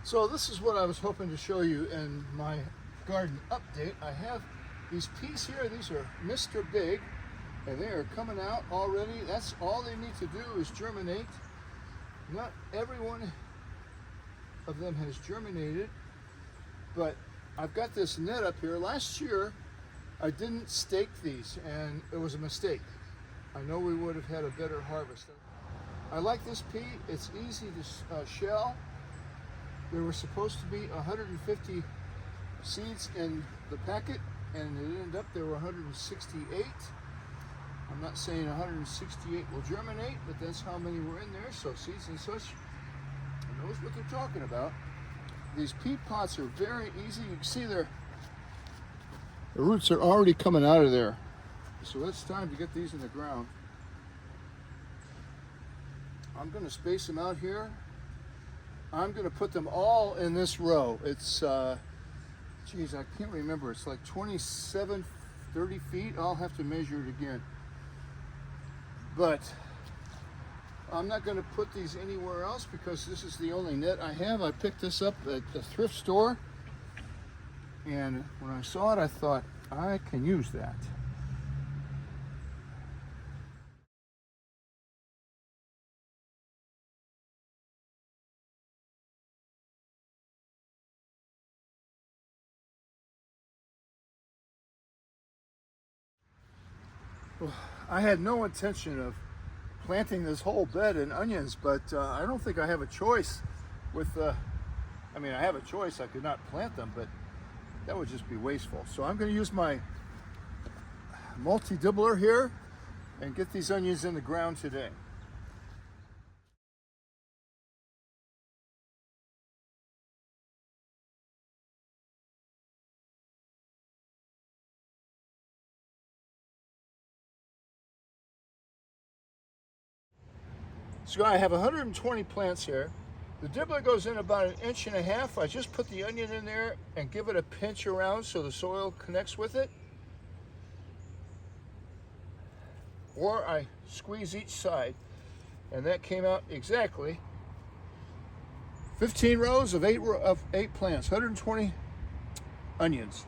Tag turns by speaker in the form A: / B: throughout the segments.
A: So this is what I was hoping to show you in my garden update. I have these peas here. These are Mr. Big, and they are coming out already. That's all they need to do is germinate. Not every one of them has germinated, but I've got this net up here. Last year, I didn't stake these, and it was a mistake. I know we would have had a better harvest. I like this pea. It's easy to shell. There were supposed to be 150 seeds in the packet, and it ended up there were 168. I'm not saying 168 will germinate, but that's how many were in there. So Seeds and Such knows what they're talking about. These pea pots are very easy. You can see the roots are already coming out of there. So it's time to get these in the ground. I'm going to space them out here. I'm going to put them all in this row. It's, geez, I can't remember. It's like 27, 30 feet. I'll have to measure it again. But I'm not going to put these anywhere else because this is the only net I have. I picked this up at the thrift store. And when I saw it, I thought, I can use that. I had no intention of planting this whole bed in onions, but I don't think I have a choice with, I mean, I have a choice. I could not plant them, but that would just be wasteful. So I'm going to use my multi-dibbler here and get these onions in the ground today. So I have 120 plants here. The dibbler goes in about 1.5 inches. I just put the onion in there and give it a pinch around so the soil connects with it. Or I squeeze each side, and that came out exactly 15 rows of eight plants, 120 onions.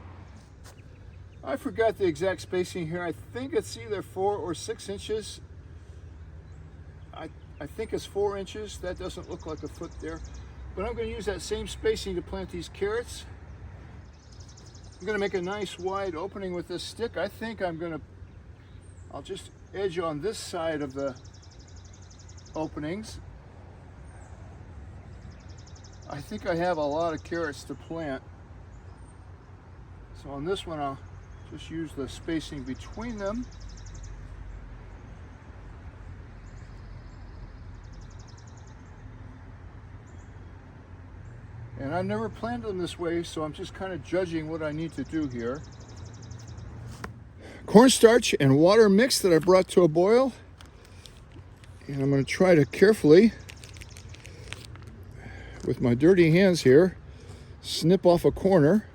A: I forgot the exact spacing here. I think it's either 4 or 6 inches. I think it's 4 inches. That doesn't look like a foot there. But I'm going to use that same spacing to plant these carrots. I'm going to make a nice wide opening with this stick. I think I'll just edge on this side of the openings. I think I have a lot of carrots to plant. So on this one, I'll just use the spacing between them. And I've never planted them this way, so I'm just kind of judging what I need to do here. Cornstarch and water mix that I brought to a boil. And I'm going to try to carefully, with my dirty hands here, snip off a corner.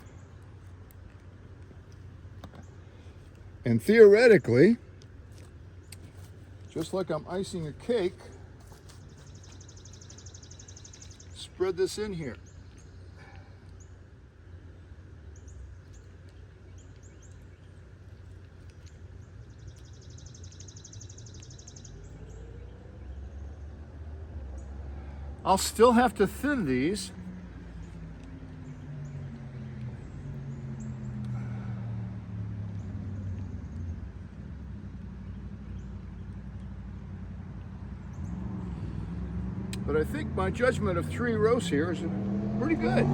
A: And theoretically, just like I'm icing a cake, spread this in here. I'll still have to thin these. But I think my judgment of 3 rows here is pretty good.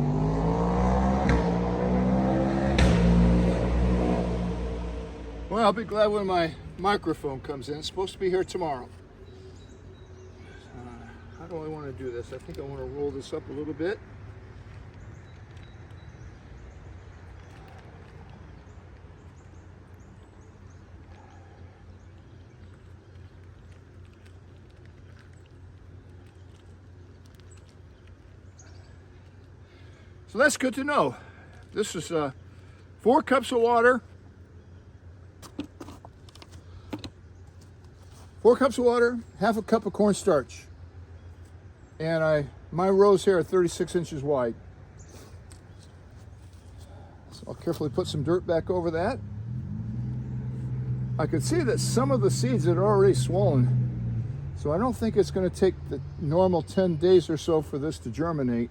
A: Well, I'll be glad when my microphone comes in. It's supposed to be here tomorrow. How do I want to do this? I think I want to roll this up a little bit. So that's good to know. This is 4 cups of water, 4 cups of water, half a cup of cornstarch. And I My rows here are 36 inches wide. So I'll carefully put some dirt back over that. I could see that some of the seeds had already swollen, so I don't think it's going to take the normal 10 days or so for this to germinate.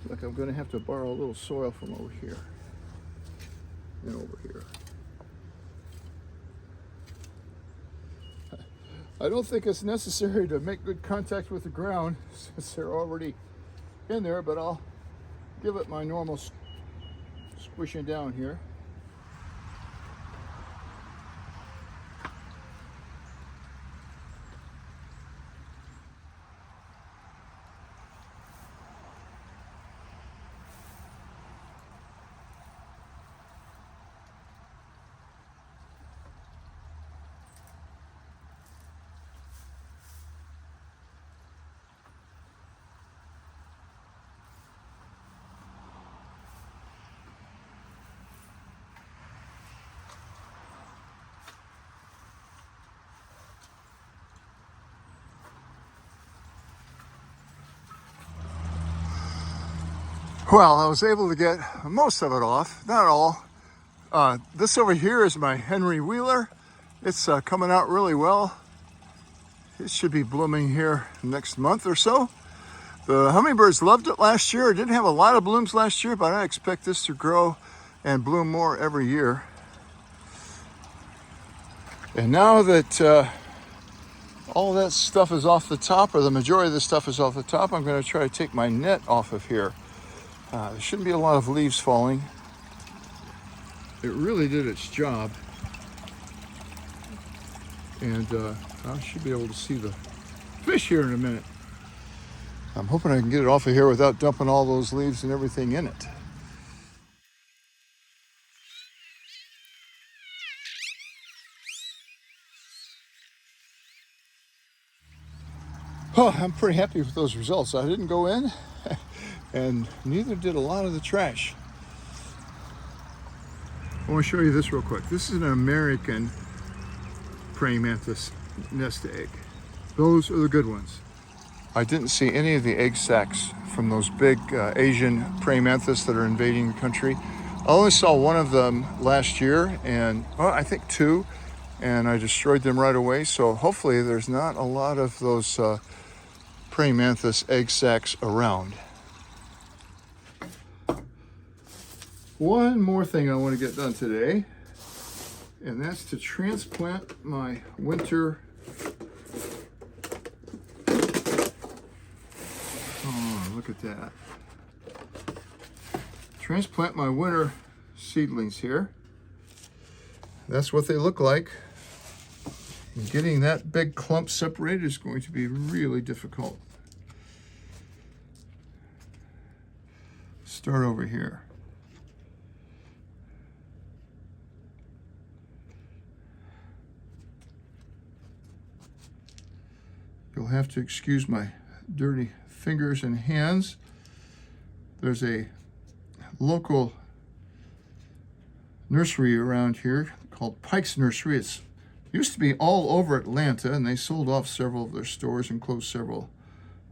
A: Like I'm going to have to borrow a little soil from over here and over here. I don't think it's necessary to make good contact with the ground since they're already in there, but I'll give it my normal squishing down here. Well, I was able to get most of it off, not all. This over here is my Henry Wheeler. It's coming out really well. It should be blooming here next month or so. The hummingbirds loved it last year. It didn't have a lot of blooms last year, but I expect this to grow and bloom more every year. And now that all that stuff is off the top, or the majority of the stuff is off the top, I'm going to try to take my net off of here. There shouldn't be a lot of leaves falling. It really did its job. And I should be able to see the fish here in a minute. I'm hoping I can get it off of here without dumping all those leaves and everything in it. Oh, I'm pretty happy with those results. I didn't go in, and neither did a lot of the trash. I want to show you this real quick. This is an American praying mantis nest egg. Those are the good ones. I didn't see any of the egg sacs from those big Asian praying mantis that are invading the country. I only saw one of them last year, and well, I think two, and I destroyed them right away. So hopefully there's not a lot of those praying mantis egg sacs around. One more thing I want to get done today, and that's to transplant my winter. Oh, look at that. Transplant my winter seedlings here. That's what they look like. And getting that big clump separated is going to be really difficult. Start over here. You'll have to excuse my dirty fingers and hands. There's a local nursery around here called Pike's Nursery. It used to be all over Atlanta, and they sold off several of their stores and closed several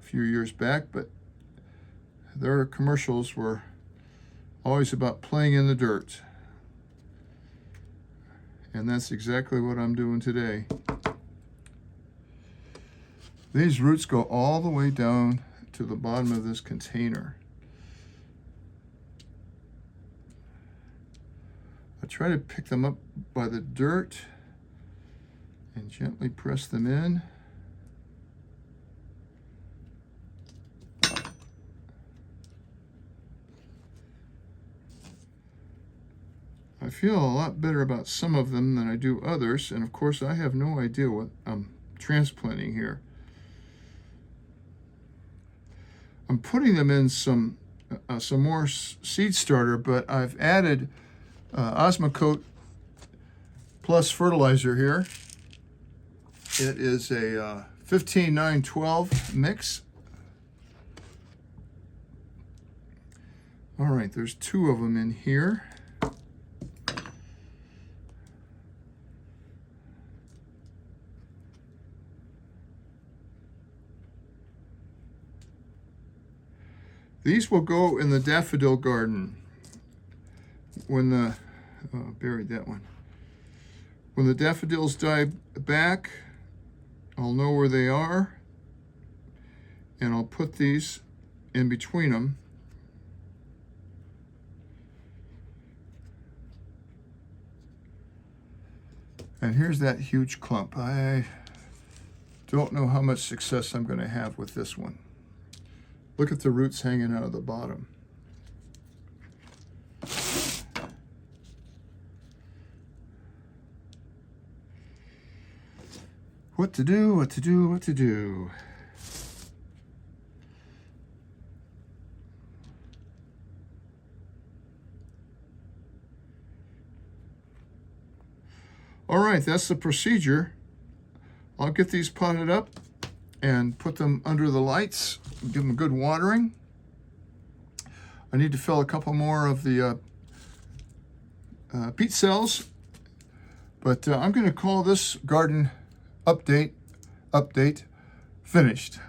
A: a few years back, but their commercials were always about playing in the dirt. And that's exactly what I'm doing today. These roots go all the way down to the bottom of this container. I try to pick them up by the dirt and gently press them in. I feel a lot better about some of them than I do others, and of course I have no idea what I'm transplanting here. I'm putting them in some more seed starter, but I've added Osmocote Plus fertilizer here. It is a 15, 9, 12 mix. All right, there's 2 of them in here. These will go in the daffodil garden when the, buried that one. When the daffodils die back, I'll know where they are, and I'll put these in between them. And here's that huge clump. I don't know how much success I'm going to have with this one. Look at the roots hanging out of the bottom. What to do, what to do, what to do. All right, that's the procedure. I'll get these potted up and put them under the lights, give them a good watering. I need to fill a couple more of the peat cells, but I'm going to call this garden update finished.